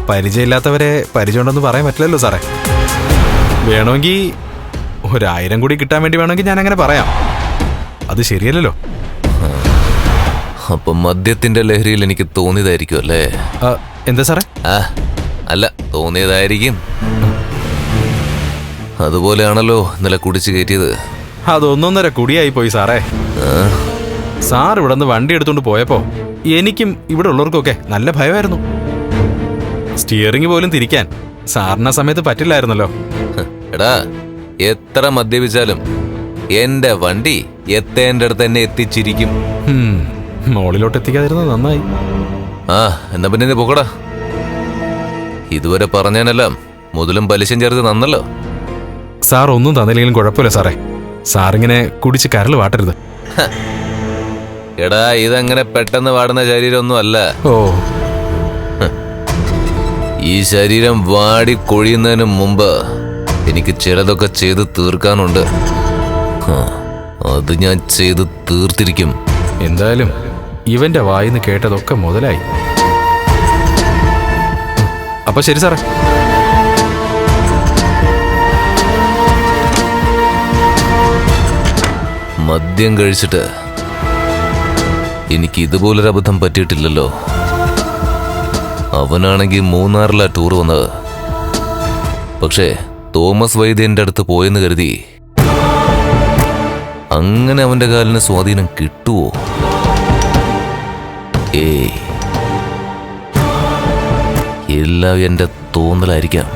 പരിചയമില്ലാത്തവരെ പരിചയമുണ്ടെന്ന് പറയാൻ പറ്റില്ലല്ലോ സാറേ. വേണമെങ്കിൽ 1000 കൂടി കിട്ടാൻ വേണ്ടി വേണമെങ്കിൽ ഞാൻ അങ്ങനെ പറയാം. അത് ശരിയല്ലല്ലോ. അപ്പൊ മദ്യത്തിന്റെ ലഹരിയിൽ എനിക്ക് തോന്നിയതായിരിക്കും അല്ലേ? എന്താ സാറേ? അല്ല, തോന്നിയതായിരിക്കും. അതുപോലെയാണല്ലോ ഇന്നലെ കുടിച്ചു കയറ്റിയത്. അതൊന്നൊന്നര കുടിയായി പോയി സാറേ. സാർ ഇവിടെ നിന്ന് വണ്ടി എടുത്തുകൊണ്ട് പോയപ്പോ എനിക്കും ഇവിടെ ഉള്ളവർക്കൊക്കെ നല്ല ഭയമായിരുന്നു. സ്റ്റിയറിംഗ് പോലും തിരിക്കാൻ സാറിന് ആ സമയത്ത് പറ്റില്ലായിരുന്നല്ലോ. എടാ, എത്ര മദ്യപിച്ചാലും എന്റെ വണ്ടി എത്തേന്റെ അടുത്ത് തന്നെ എത്തിച്ചിരിക്കും. മോളിലോട്ട് എത്തിക്കാതിരുന്നത് നന്നായി. എന്നാ പിന്നെ പോകടാ. ഇതുവരെ പറഞ്ഞാനെല്ലാം മുതലും പലിശയും ചേർത്ത് നന്നല്ലോ. സാർ ഒന്നും തന്നില്ലെങ്കിലും കുഴപ്പമില്ല സാറേ. സാറിങ്ങനെ കുടിച്ച് കരൾ വാട്ടരുത്. എടാ, ഇതങ്ങനെ പെട്ടെന്ന് വാടുന്ന ശരീരമൊന്നും അല്ല. ഈ ശരീരം വാടി കൊഴിയുന്നതിന് മുമ്പ് എനിക്ക് ചിലതൊക്കെ ചെയ്ത് തീർക്കാനുണ്ട്. അത് ഞാൻ ചെയ്ത് തീർത്തിരിക്കും. എന്തായാലും ഇവന്റെ വായിന്ന് കേട്ടതൊക്കെ മുതലായി. അപ്പൊ ശരി സാറേ. മദ്യം കഴിച്ചിട്ട് എനിക്ക് ഇതുപോലൊരു അബദ്ധം പറ്റിയിട്ടില്ലല്ലോ. അവനാണെങ്കിൽ മൂന്നാറിലാ ടൂർ വന്നത്. പക്ഷേ തോമസ് വൈദ്യന്റെ അടുത്ത് പോയെന്ന് കരുതി അങ്ങനെ അവന്റെ കാലിന് സ്വാധീനം കിട്ടുവോ? എല്ലാം എന്റെ തോന്നലായിരിക്കാം.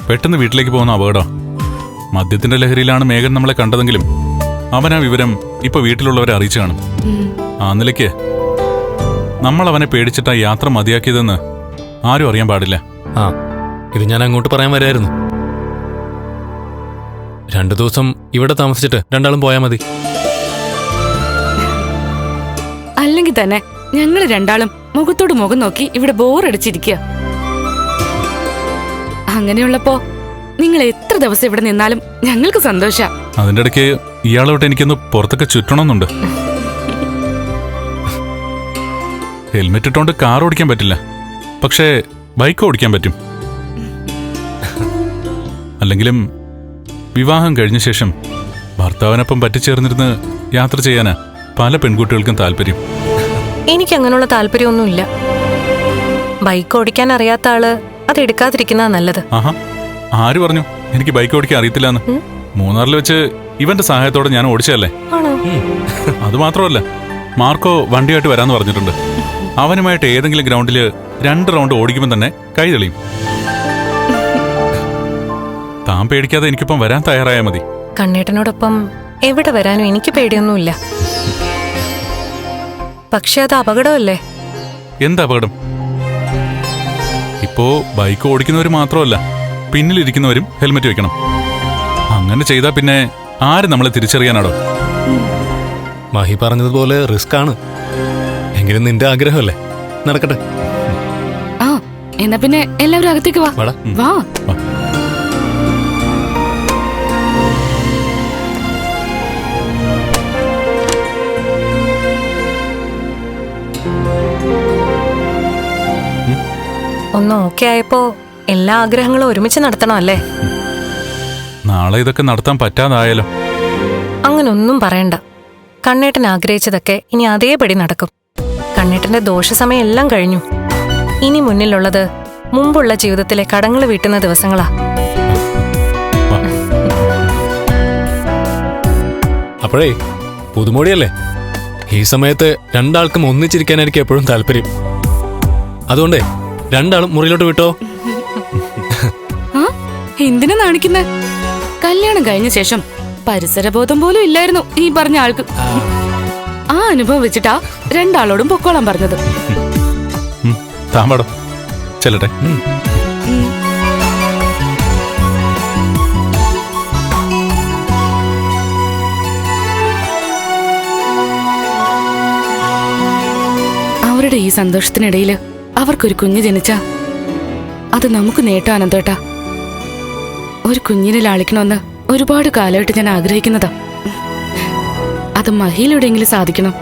പെട്ടെന്ന് വീട്ടിലേക്ക് പോകുന്ന അപകടം. മദ്യത്തിന്റെ ലഹരിയിലാണ് മേഘൻ നമ്മളെ കണ്ടതെങ്കിലും അവൻ ആ വിവരം ഇപ്പൊ വീട്ടിലുള്ളവരെ അറിയിച്ചു കാണും. ആ നിലയ്ക്ക് നമ്മൾ അവനെ പേടിച്ചിട്ടാ യാത്ര മതിയാക്കിയതെന്ന് ആരും അറിയാൻ പാടില്ല. ഇത് ഞാൻ അങ്ങോട്ട് പറയാൻ വരായിരുന്നു. 2 ദിവസം ഇവിടെ താമസിച്ചിട്ട് രണ്ടാളും പോയാൽ മതി. അല്ലെങ്കിൽ തന്നെ ഞങ്ങൾ രണ്ടാളും മുഖത്തോട് മുഖം നോക്കി ഇവിടെ ബോറടിച്ചിരിക്കുക. അങ്ങനെയുള്ളപ്പോ നിങ്ങൾ എത്ര ദിവസം ഇവിടെ നിന്നാലും ഞങ്ങൾക്ക് സന്തോഷാ. അതിന്റെ ഇടയ്ക്ക് ഇയാളോട്ട് എനിക്കൊന്ന് പുറത്തൊക്കെ ചുറ്റണമെന്നുണ്ട്. ഹെൽമെറ്റ് ഇട്ടോണ്ട് കാർ ഓടിക്കാൻ പറ്റില്ല, പക്ഷേ ബൈക്ക് ഓടിക്കാൻ പറ്റും. അല്ലെങ്കിലും വിവാഹം കഴിഞ്ഞ ശേഷം ഭർത്താവിനൊപ്പം പറ്റിച്ചേർന്നിരുന്ന് യാത്ര ചെയ്യാനാ പല പെൺകുട്ടികൾക്കും താല്പര്യം. എനിക്ക് അങ്ങനെയുള്ള താല്പര്യമൊന്നുമില്ല. ബൈക്ക് ഓടിക്കാൻ അറിയാത്ത ആള് അത് എടുക്കാതിരിക്കുന്ന നല്ലത്. ആര് പറഞ്ഞു എനിക്ക് ബൈക്ക് ഓടിക്കാൻ അറിയത്തില്ലെന്ന്? മൂന്നാറിൽ വെച്ച് ഇവന്റെ സഹായത്തോടെ ഞാൻ ഓടിച്ചതല്ലേ. അത് മാത്രമല്ല, മാർക്കോ വണ്ടിയായിട്ട് വരാന്ന് പറഞ്ഞിട്ടുണ്ട്. അവനുമായിട്ട് ഏതെങ്കിലും ഗ്രൗണ്ടില് 2 റൗണ്ട് ഓടിക്കുമ്പോൾ തന്നെ കൈ തെളിയും. താൻ പേടിക്കാതെ എനിക്കിപ്പം വരാൻ തയ്യാറായാൽ മതി. കണ്ണേട്ടനോടൊപ്പം എവിടെ വരാനും എനിക്ക് പേടിയൊന്നുമില്ല. പക്ഷെ അത് അപകടമല്ലേ? എന്ത് അപകടം? ഇപ്പോ ബൈക്ക് ഓടിക്കുന്നവർ മാത്രമല്ല, പിന്നിലിരിക്കുന്നവരും ഹെൽമെറ്റ് വെക്കണം. അങ്ങനെ ചെയ്താൽ പിന്നെ ആര് നമ്മളെ തിരിച്ചറിയാനാടോ? മഹി പറഞ്ഞതുപോലെ റിസ്ക് ആണ്. എങ്കിലും നിന്റെ ആഗ്രഹമല്ലേ, നടക്കട്ടെ. എന്നാ പിന്നെ എല്ലാവരും അകത്തേക്ക് വാ. വാ. ഒന്ന് ഓക്കെ ആയപ്പോ എല്ലാ ആഗ്രഹങ്ങളും ഒരുമിച്ച് നടത്തണം അല്ലേ? നാളെ ഇതൊക്കെ നടത്താൻ പറ്റാതായാലോ? അങ്ങനൊന്നും പറയണ്ട. കണ്ണേട്ടൻ ആഗ്രഹിച്ചതൊക്കെ ഇനി അതേപടി നടക്കും. കണ്ണേട്ടന്റെ ദോഷസമയം എല്ലാം കഴിഞ്ഞു. ഇനി മുന്നിലുള്ളത് മുമ്പുള്ള ജീവിതത്തിലെ കടങ്ങൾ വീട്ടുന്ന ദിവസങ്ങളാ. അപ്പോഴേ പുതുമോടിയല്ലേ, ഈ സമയത്ത് രണ്ടാൾക്കും ഒന്നിച്ചിരിക്കാനായിരിക്കും എപ്പോഴും താല്പര്യം. അതുകൊണ്ടേ രണ്ടാളും മുറിയിലോട്ട് വിട്ടോ. ആ എന്തിനാ നാണിക്കുന്നെ? കല്യാണം കഴിഞ്ഞ ശേഷം പരിസരബോധം പോലും ഇല്ലായിരുന്നു ഈ പറഞ്ഞ ആൾക്ക്. ആ അനുഭവം വെച്ചിട്ടാ രണ്ടാളോടും പൊക്കോളാൻ പറഞ്ഞത്. താമ്പാടോ ചെല്ലട്ടെ. അവരുടെ ഈ സന്തോഷത്തിനിടയില് അവർക്കൊരു കുഞ്ഞ് ജനിച്ച അത് നമുക്ക് നേട്ടം അനന്തേട്ടാ. ഒരു കുഞ്ഞിനെ ലാളിക്കണമെന്ന് ഒരുപാട് കാലമായിട്ട് ഞാൻ ആഗ്രഹിക്കുന്നതാ. അത് മഹിയിലൂടെയെങ്കിലും സാധിക്കണം.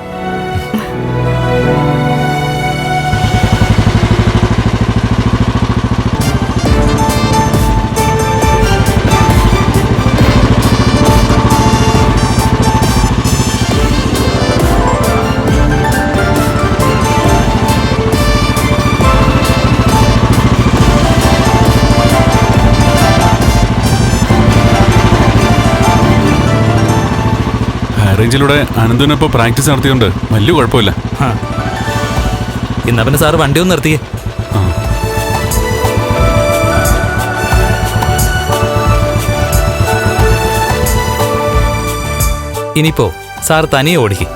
റേഞ്ചിലൂടെ അനന്തുവിനൊപ്പം പ്രാക്ടീസ് നടത്തിയോണ്ട് വലിയ കുഴപ്പമില്ല. ഇന്നാ പിന്നെ സാറ് വണ്ടി ഒന്ന് നിർത്തിയേ. ഇനിയിപ്പോ സാർ തനിയെ ഓടിക്കും.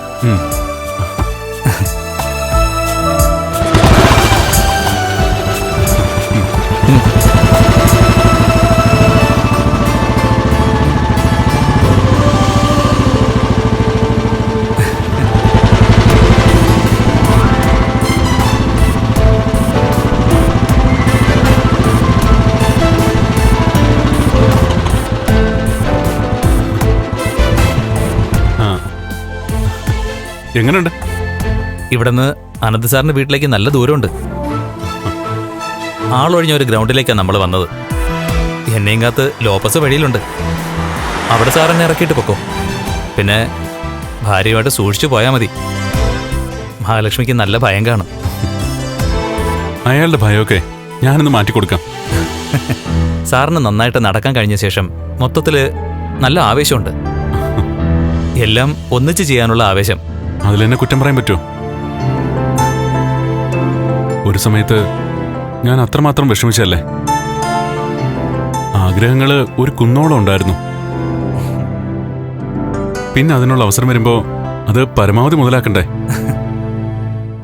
എങ്ങനെയുണ്ട്? ഇവിടുന്ന് അനന്ത് സാറിന്റെ വീട്ടിലേക്ക് നല്ല ദൂരമുണ്ട്. ആളൊഴിഞ്ഞ ഒരു ഗ്രൗണ്ടിലേക്കാണ് നമ്മൾ വന്നത്. എന്നെയും കാത്ത് ലോപ്പസ് വഴിയിലുണ്ട്. അവിടെ സാറിനെ ഇറക്കിയിട്ട് പൊക്കോ. പിന്നെ ഭാര്യയുമായിട്ട് സൂക്ഷിച്ചു പോയാൽ മതി. മഹാലക്ഷ്മിക്ക് നല്ല ഭയം കാണും. അയാളുടെ ഭയമൊക്കെ ഞാനൊന്ന് മാറ്റിക്കൊടുക്കാം. സാറിന് നന്നായിട്ട് നടക്കാൻ കഴിഞ്ഞ ശേഷം മൊത്തത്തില് നല്ല ആവേശമുണ്ട്. എല്ലാം ഒന്നിച്ച് ചെയ്യാനുള്ള ആവേശം. അതിലെന്നെ കുറ്റം പറയാൻ പറ്റുമോ? ഒരു സമയത്ത് ഞാൻ അത്രമാത്രം വിഷമിച്ചല്ലേ. ആഗ്രഹങ്ങള് ഒരു കുന്നോളം ഉണ്ടായിരുന്നു. പിന്നെ അതിനുള്ള അവസരം വരുമ്പോ അത് പരമാവധി മുതലാക്കണ്ടേ?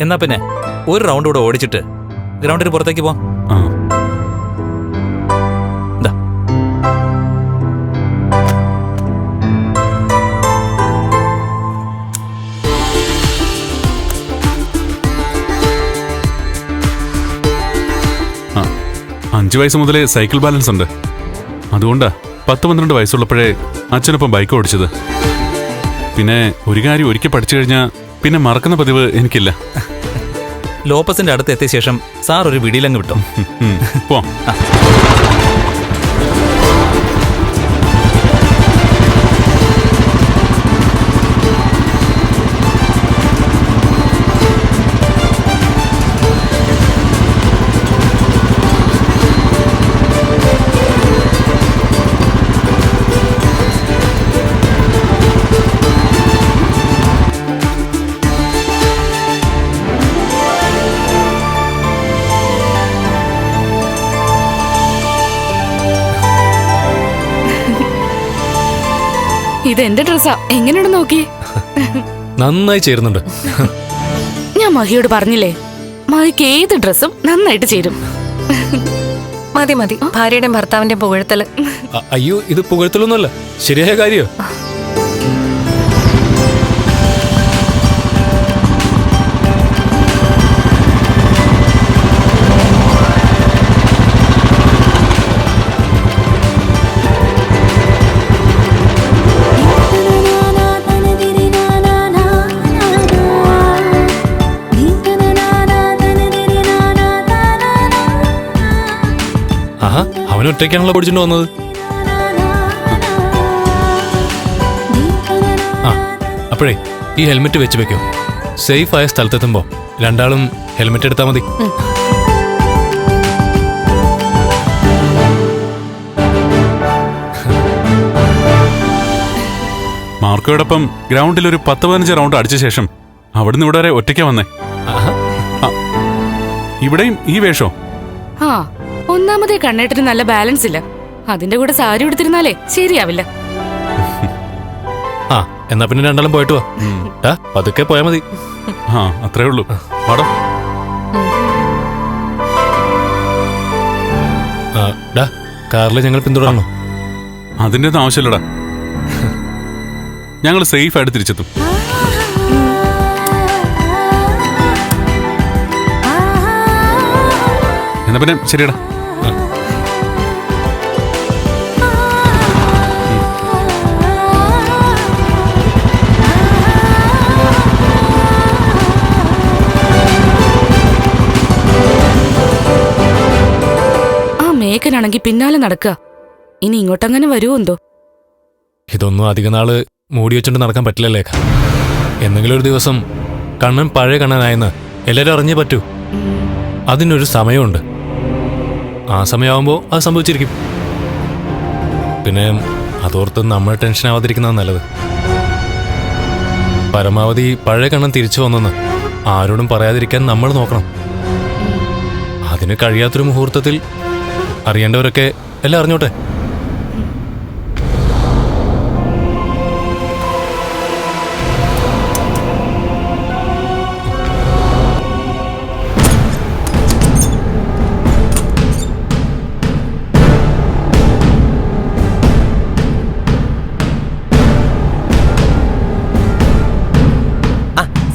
എന്നാ പിന്നെ ഒരു റൗണ്ട് കൂടെ ഓടിച്ചിട്ട് ഗ്രൗണ്ടിന് പുറത്തേക്ക് പോവാം. ആ അഞ്ച് വയസ്സ് മുതലേ സൈക്കിൾ ബാലൻസ് ഉണ്ട്. അതുകൊണ്ടാ 10-12 വയസ്സുള്ളപ്പോഴേ അച്ഛനൊപ്പം ബൈക്ക് ഓടിച്ചത്. പിന്നെ ഒരു കാര്യം ഒരിക്കൽ പഠിച്ചു കഴിഞ്ഞാൽ പിന്നെ മറക്കുന്ന പതിവ് എനിക്കില്ല. ലോപ്പസിന്റെ അടുത്ത് എത്തിയ ശേഷം സാർ ഒരു വിടിയിലങ്ങ് വിട്ടോ. പോ. ഇത് എന്റെ ഡ്രസ്സാ. എങ്ങനെയുണ്ട് നോക്കിയേ. നന്നായി ചേരുന്നുണ്ട്. ഞാൻ മഹിയോട് പറഞ്ഞില്ലേ, മഹിക്ക് ഏത് ഡ്രസ്സും നന്നായിട്ട് ചേരും. മതി മതി, ഭാര്യയുടെയും ഭർത്താവിന്റെയും പുകഴ്ത്തല്. അയ്യോ, ഇത് പുകഴ്ത്തലൊന്നുമല്ല, ശരിയായ കാര്യോ. അവനൊറ്റയ്ക്കാണല്ലോ പഠിച്ചിട്ട് വന്നത്. ആ അപ്പോഴേ ഈ ഹെൽമെറ്റ് വെച്ച് വെക്കോ. സേഫ് ആയ സ്ഥലത്തെത്തുമ്പോ രണ്ടാളും ഹെൽമെറ്റ് എടുത്താൽ മതി. മാർക്കോടൊപ്പം ഗ്രൗണ്ടിൽ ഒരു 10-15 റൗണ്ട് അടിച്ച ശേഷം അവിടുന്ന് ഇവിടെ വരെ ഒറ്റയ്ക്കാ വന്നേ. ഇവിടെയും ഈ വേഷോ? ആ ഒന്നാമതേ കണ്ണേട്ടന് നല്ല ബാലൻസ് ഇല്ല. അതിന്റെ കൂടെ സാരി ഉടുത്തിരുന്നാലേ ശരിയാവില്ല. ആ എന്നാ പിന്നെ രണ്ടാളും പോയിട്ട് വാ. പതുക്കെ പോയാ മതി. ആ അത്രേ ഉള്ളൂ. പാടോ. കാറിൽ ഞങ്ങൾ പിന്തുടരണോ? അതിൻ്റെ ഒന്നും ആവശ്യമില്ലടാ. ഞങ്ങൾ സേഫ് ആയിട്ട് തിരിച്ചെത്തും. എന്നാ പിന്നെ ശരിയടാ. മേഘനാണെങ്കി പിന്നാലെ നടക്കുക. ഇനി ഇങ്ങോട്ടങ്ങനെ വരുമോ എന്തോ. ഇതൊന്നും അധിക നാള് മൂടി വെച്ചോണ്ട് നടക്കാൻ പറ്റില്ല ലേഖ. എന്തെങ്കിലും ഒരു ദിവസം കണ്ണൻ പഴയ കണ്ണനായെന്ന് എല്ലാവരും അറിഞ്ഞേ പറ്റൂ. അതിനൊരു സമയമുണ്ട്. ആ സമയമാകുമ്പോൾ അത് സംഭവിച്ചിരിക്കും. പിന്നെ അതോർത്ത് നമ്മൾ ടെൻഷൻ ആവാതിരിക്കുന്നതാണ് നല്ലത്. പരമാവധി പഴയ കണ്ണൻ തിരിച്ചു വന്നെന്ന് ആരോടും പറയാതിരിക്കാൻ നമ്മൾ നോക്കണം. അതിന് കഴിയാത്തൊരു മുഹൂർത്തത്തിൽ അറിയേണ്ടവരൊക്കെ എല്ലാം അറിഞ്ഞോട്ടെ.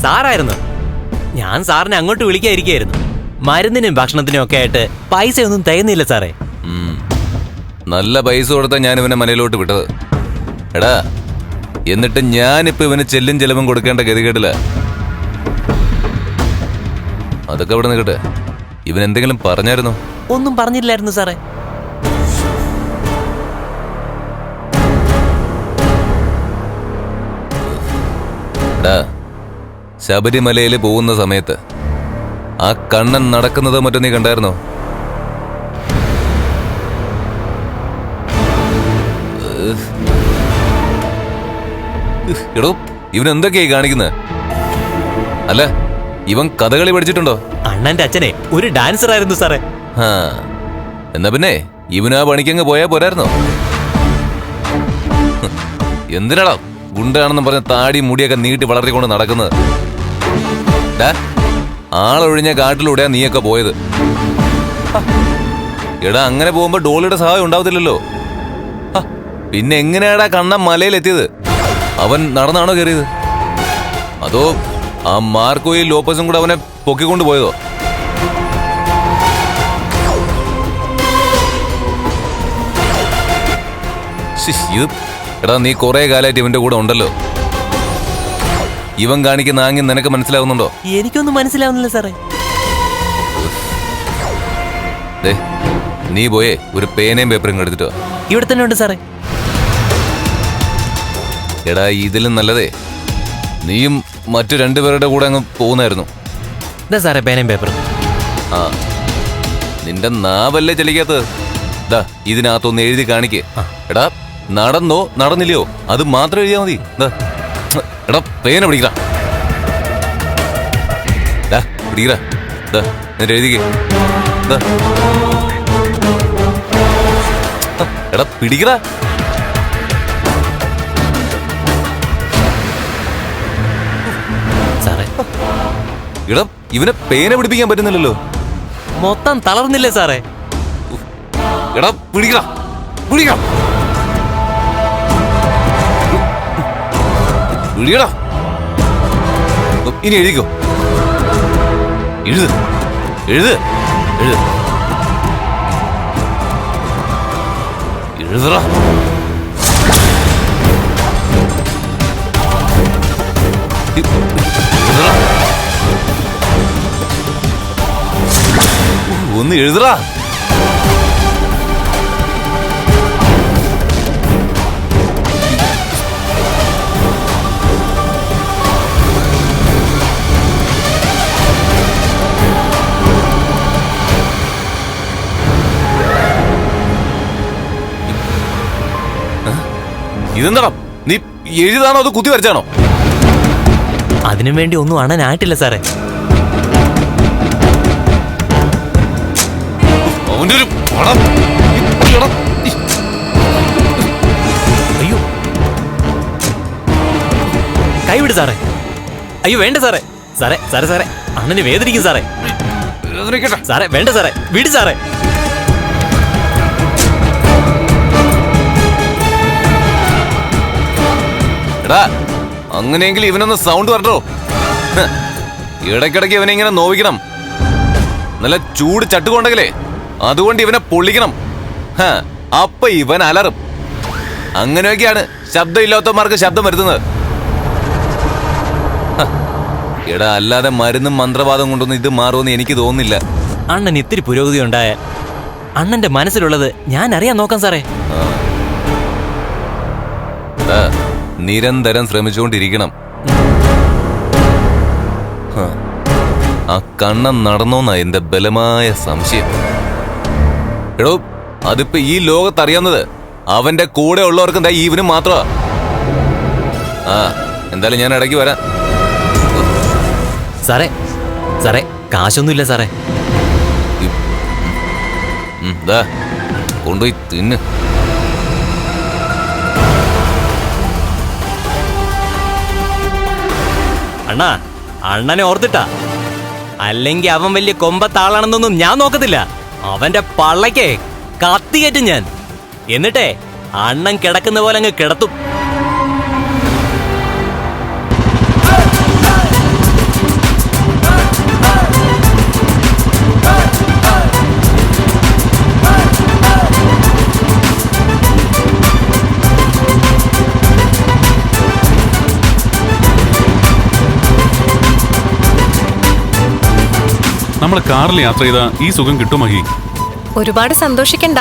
സാറായിരുന്നു. ഞാൻ സാറിനെ അങ്ങോട്ട് വിളിക്കാതിരിക്കായിരുന്നു. മരുന്നിനും ഭക്ഷണത്തിനും ഒക്കെ ആയിട്ട് പൈസയൊന്നും തികയുന്നില്ല സാറേ. നല്ല പൈസ കൊടുത്താ ഞാൻ ഇവനെ മനയിലോട്ട് വിട്ടത്. എടാ എന്നിട്ട് ഞാനിപ്പോ ഇവന് ചെല്ലും ചെലവും കൊടുക്കേണ്ട ഗതികേടില്ല. അതൊക്കെ ഇവിടെ നിൽക്കട്ടെ. ഇവൻ എന്തെങ്കിലും പറഞ്ഞായിരുന്നോ? ഒന്നും പറഞ്ഞില്ലായിരുന്നു സാറേ. എടാ ശബരിമലയിൽ പോകുന്ന സമയത്ത് ആ കണ്ണൻ നടക്കുന്നത് മറ്റോ നീ കണ്ടായിരുന്നോ? എടോ ഇവൻ എന്തൊക്കെയായി കാണിക്കുന്നത്? അല്ല ഇവൻ കഥകളി പഠിച്ചിട്ടുണ്ടോ? അണ്ണന്റെ അച്ഛനെ ഒരു ഡാൻസർ ആയിരുന്നു സാറേ. എന്നാ പിന്നെ ഇവനാ പണിക്കങ്ങ് പോയാ പോരായിരുന്നോ? എന്തിനാടാ ഗുണ്ടാണെന്നും പറഞ്ഞ താടി മുടിയൊക്കെ നീട്ടി വളർത്തിക്കൊണ്ട് നടക്കുന്നത്? ആളൊഴിഞ്ഞ കാട്ടിലൂടെയാ നീയൊക്കെ പോയത്. എടാ അങ്ങനെ പോകുമ്പോ ഡോളിയുടെ സഹായം ഉണ്ടാവത്തില്ലല്ലോ. പിന്നെ എങ്ങനെയാടാ കണ്ണൻ മലയിലെത്തിയത്? അവൻ നടന്നാണോ കയറിയത്? അതോ ആ മാർക്കോയും ലോപ്പസും കൂടെ അവനെ പൊക്കിക്കൊണ്ട് പോയതോ? ഇത് എടാ നീ കുറെ കാലമായിട്ട് ഇവന്റെ കൂടെ ഉണ്ടല്ലോ. ഇവൻ കാണിക്കുന്ന ആംഗ്യം നിനക്ക് മനസ്സിലാവുന്നുണ്ടോ? എനിക്കൊന്നും മനസ്സിലാവുന്നില്ല സാറേ. നീ പോയേ ഒരു പേനയും പേപ്പറും എടുത്തിട്ടോ. ഇവിടെ തന്നെ ഉണ്ട് സാറേ. എടാ ഇതിലും നല്ലതേ നീയും മറ്റു രണ്ടുപേരുടെ കൂടെ അങ്ങ് പോകുന്നായിരുന്നു. ഇതാ സാറേ പേനയും പേപ്പറും. ആ നിന്റെ നാവല്ലേ ചലിക്കാത്തത്? ദാ ഇതിനകത്തൊന്ന് എഴുതി കാണിക്കേ. എടാ നടന്നോ നടന്നില്ലയോ അത് മാത്രം എഴുതിയാ മതി. എടാ പേന പിടിക്കടാ. പിടിക്കടാ. എന്നിട്ട് എഴുതിക്കേ. എടാ പിടിക്കടാ. സാറേ എടാ ഇവനെ പേന പിടിപ്പിക്കാൻ പറ്റുന്നില്ലല്ലോ. മൊത്തം തളർന്നില്ലേ സാറേ? എടാ പിടിക്കടാ പിടിക്കടാ പിടിക്കടാ. ഇനി എഴുതിക്കോ. എഴുത് എഴുത് എഴുത് എഴുതടാ. ഒന്ന് എഴുതടാ. ഇതെന്താടാ നീ എഴുതാണോ അത് കുത്തി വരച്ചാണോ? അതിനു വേണ്ടി ഒന്നും അണ്ണനായിട്ടില്ല സാറേ. അയ്യോ, കൈവിട് സാറേ. അയ്യോ വേണ്ട സാറേ. സാറേ സാറേ സാറേ അണ്ണന് വേദനിക്കും സാറേ. സാറേ വേണ്ട സാറേ, വിട് സാറേ. എടാ, അങ്ങനെയെങ്കിൽ ഇവനൊന്ന് സൗണ്ട് പറഞ്ഞോ. ഇടയ്ക്കിടയ്ക്ക് ഇവനെ ഇങ്ങനെ നോവിക്കണം. നല്ല ചൂട് ചട്ടുകൊണ്ടെങ്കിലേ അതുകൊണ്ട് ഇവനെ പൊള്ളിക്കണം. അപ്പൊ ഇവൻ അലറും. അങ്ങനെയൊക്കെയാണ് ശബ്ദം ഇല്ലാത്തവന്മാർക്ക് ശബ്ദം വരുത്തുന്നത്. എടാ, അല്ലാതെ മരുന്നും മന്ത്രവാദം കൊണ്ടൊന്നും ഇത് മാറുമെന്ന് എനിക്ക് തോന്നുന്നില്ല. അണ്ണൻ ഇത്തിരി പുരോഗതി ഉണ്ടായാൽ അണ്ണന്റെ മനസ്സിലുള്ളത് ഞാൻ അറിയാൻ നോക്കാം സാറേ. നിരന്തരം ശ്രമിച്ചുകൊണ്ടിരിക്കണം. ആ കണ്ണൻ നടന്നോന്നാ എന്റെ ബലമായ സംശയം. എടോ, അതിപ്പോ ഈ ലോകത്തറിയാവുന്നത് അവന്റെ കൂടെ ഉള്ളവർക്കും ദാ ഈവനും മാത്രമാ. എന്തായാലും ഞാൻ ഇടയ്ക്ക് വരാം. സാറേ സാറേ കാശൊന്നുമില്ല സാറേ. കൊണ്ടുപോയി തിന്ന്. അണ്ണാ, അണ്ണനെ ഓർത്തിട്ടാ. അല്ലെങ്കിൽ അവൻ വലിയ കൊമ്പത്താളാണെന്നൊന്നും ഞാൻ നോക്കത്തില്ല. അവന്റെ പള്ളയ്ക്ക് കത്തി കയറ്റും ഞാൻ. എന്നിട്ടേ അണ്ണൻ കിടക്കുന്ന പോലെ അങ്ങ് കിടത്തും. നമ്മൾ കാറിൽ യാത്ര ചെയ്താ ഈ സുഖം കിട്ടും മഹി. ഒരുപാട് സന്തോഷിക്കണ്ട,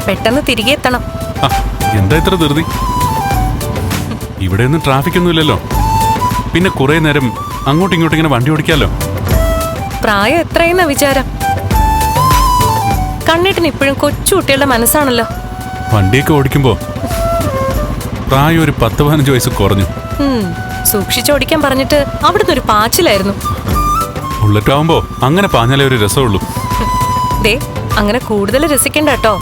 പെട്ടെന്ന് തിരികെ എത്തണം. എന്താ ഇത്ര ധൃതി? ഇവിടെ ഒന്നും ട്രാഫിക് ഒന്നും ഇല്ലല്ലോ. പിന്നെ കുറെ നേരം അങ്ങോട്ടും ഇങ്ങോട്ടും ഇങ്ങനെ വണ്ടി ഓടിക്കാലോ. പ്രായം എത്രയെന്ന വിചാരം? കണ്ണേട്ടന് ഇപ്പോഴും കൊച്ചുകുട്ടികളുടെ മനസ്സാണല്ലോ. വണ്ടിയൊക്കെ ഓടിക്കുമ്പോ പ്രായം ഒരു 10-15 വയസ്സ് കുറഞ്ഞു. സൂക്ഷിച്ചോടിക്കാൻ പറഞ്ഞിട്ട് അവിടുന്ന് ഒരു പാച്ചിലായിരുന്നു. ബുള്ളറ്റ് ആവുമ്പോ അങ്ങനെ പാഞ്ഞാലേ ഒരു രസമുള്ളൂ. ദേ, അങ്ങനെ കൂടുതൽ രസിക്കണ്ട കേട്ടോ.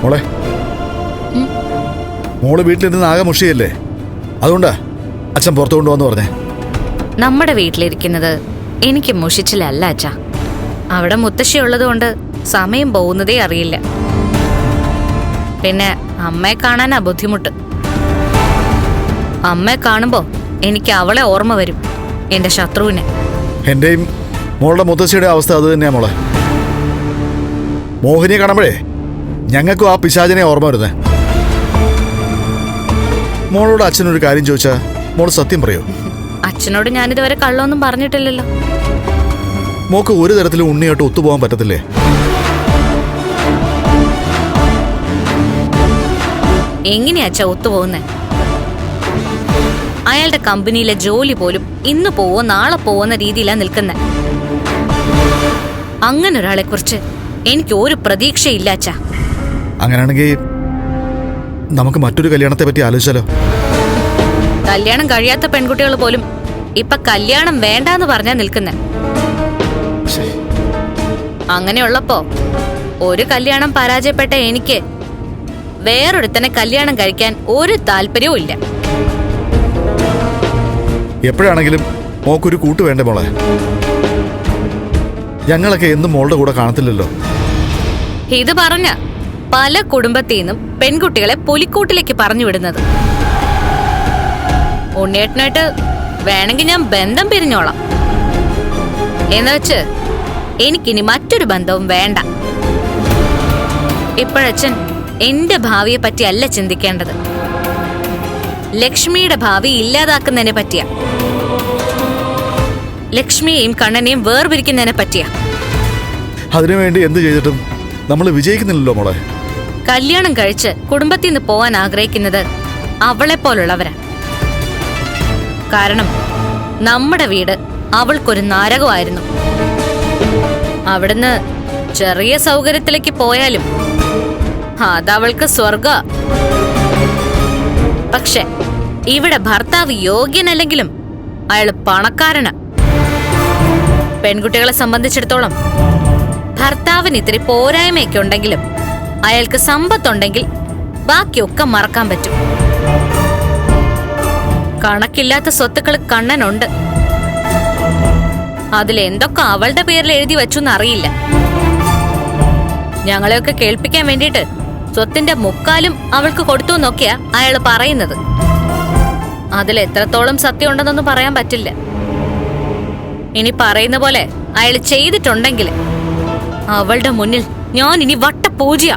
മോളെ, മോള് വീട്ടിലിരുന്ന് ആകെ മുഷിയല്ലേ? അതുകൊണ്ടാ അച്ഛൻ പുറത്തു കൊണ്ടുവന്ന് പറഞ്ഞേ. നമ്മുടെ വീട്ടിലിരിക്കുന്നത് എനിക്ക് മുഷിച്ചിലല്ല അച്ഛാ. അവിടെ മുത്തശ്ശി ഉള്ളതുകൊണ്ട് സമയം പോകുന്നതേ അറിയില്ല. പിന്നെ അമ്മയെ കാണാനാ ബുദ്ധിമുട്ട്. അമ്മയെ കാണുമ്പോ എനിക്ക് അവളെ ഓർമ്മ വരും, എന്റെ ശത്രുവിനെ. എന്റെയും മോളുടെ മുത്തശ്ശിയുടെ അവസ്ഥ അത് തന്നെയാ മോളെ. മോഹിനിയെ കാണുമ്പോഴേ ഞങ്ങൾക്കും ആ പിശാചിനെ ഓർമ്മ വരുന്നേ. മോളോട് അച്ഛനൊരു കാര്യം ചോദിച്ചാ മോള് സത്യം പറയൂ? അച്ഛനോട് ഞാനിതുവരെ കള്ളൊന്നും പറഞ്ഞിട്ടില്ലല്ലോ. മോക്ക് ഒരു തരത്തിലും ഉണ്ണിയായിട്ട് ഒത്തുപോകാൻ പറ്റത്തില്ലേ? എങ്ങനെയാ അച്ഛാ ഒത്തുപോകുന്നേ? അയാളുടെ കമ്പനിയിലെ ജോലി പോലും ഇന്ന് പോവോ നാളെ പോവോന്ന രീതിയിലാ നിൽക്കുന്നേ. അങ്ങനെ ഒരാളെ കുറിച്ച് എനിക്ക് ഒരു പ്രതീക്ഷയില്ല അച്ഛാ. അങ്ങനെയാണെങ്കിൽ നമുക്ക് മറ്റൊരു കല്യാണത്തെ പറ്റി ആലോചിച്ചാലോ? കല്യാണം കഴിയാത്ത പെൺകുട്ടികൾ പോലും ഇപ്പൊ കല്യാണം വേണ്ടാന്ന് പറഞ്ഞാ നിൽക്കുന്നേ. അങ്ങനെയുള്ളപ്പോ ഒരു കല്യാണം പരാജയപ്പെട്ട എനിക്ക് വേറൊരുത്തനെ കല്യാണം കഴിക്കാൻ ഒരു താല്പര്യവും ഇല്ല. എപ്പോഴാണെങ്കിലും മോക്കൊരു കൂട്ട് വേണ്ടേ മോളെ? ഞങ്ങളൊക്കെ എന്നും മോളുടെ കൂടെ കാണത്തില്ലല്ലോ. ഇത് പറഞ്ഞ പല കുടുംബത്തിന്നും പെൺകുട്ടികളെ പുലിക്കൂട്ടിലേക്ക് പറഞ്ഞു വിടുന്നത്. ഉണ്ണിയേട്ടനായിട്ട് വേണമെങ്കിൽ ഞാൻ ബന്ധം പിരിഞ്ഞോളാം. എന്ന് വെച്ച് എനിക്കിനി മറ്റൊരു ബന്ധവും വേണ്ട. ഇപ്പോഴച്ഛൻ എന്റെ ഭാവിയെ പറ്റിയല്ല ചിന്തിക്കേണ്ടത്, ലക്ഷ്മിയുടെ ഭാവി ഇല്ലാതാക്കുന്നതിനെ പറ്റിയാ. ലക്ഷ്മിയെയും കണ്ണനെയും വേർപിരിക്കുന്നതിനെ പറ്റിയാ. അതിനുവേണ്ടി എന്ത് ചെയ്തിട്ടും നമ്മൾ വിജയിക്കുന്നില്ലല്ലോ മോളെ. കല്യാണം കഴിച്ച് കുടുംബത്തിൽ നിന്ന് പോവാൻ ആഗ്രഹിക്കുന്നത് അവളെ പോലുള്ളവരാ. കാരണം നമ്മുടെ വീട് അവൾക്കൊരു നരകമായിരുന്നു. അവിടുന്ന് ചെറിയ സൗകര്യത്തിലേക്ക് പോയാലും അതവൾക്ക് സ്വർഗ. പക്ഷെ ഇവിടെ ഭർത്താവ് യോഗ്യനല്ലെങ്കിലും അയാൾ പണക്കാരന്. പെൺകുട്ടികളെ സംബന്ധിച്ചിടത്തോളം ഭർത്താവിന് ഇത്തിരി പോരായ്മയൊക്കെ ഉണ്ടെങ്കിലും അയാൾക്ക് സമ്പത്തുണ്ടെങ്കിൽ ബാക്കിയൊക്കെ മറക്കാൻ പറ്റും. കണക്കില്ലാത്ത സ്വത്തുക്കൾ കണ്ണനുണ്ട്. അതിലെന്തൊക്കെ അവളുടെ പേരിൽ എഴുതി വെച്ചെന്നറിയില്ല. ഞങ്ങളെയൊക്കെ കേൾപ്പിക്കാൻ വേണ്ടിയിട്ട് സ്വത്തിന്റെ മുക്കാലും അവൾക്ക് കൊടുത്തു എന്നൊക്കെയാ അയാൾ പറയുന്നത്. അതിൽ എത്രത്തോളം സത്യം ഉണ്ടെന്നൊന്നും പറയാൻ പറ്റില്ല. ഇനി പറയുന്ന പോലെ അയാൾ ചെയ്തിട്ടുണ്ടെങ്കിൽ അവളുടെ മുന്നിൽ ഞാൻ ഇനി വട്ടപൂജയാ.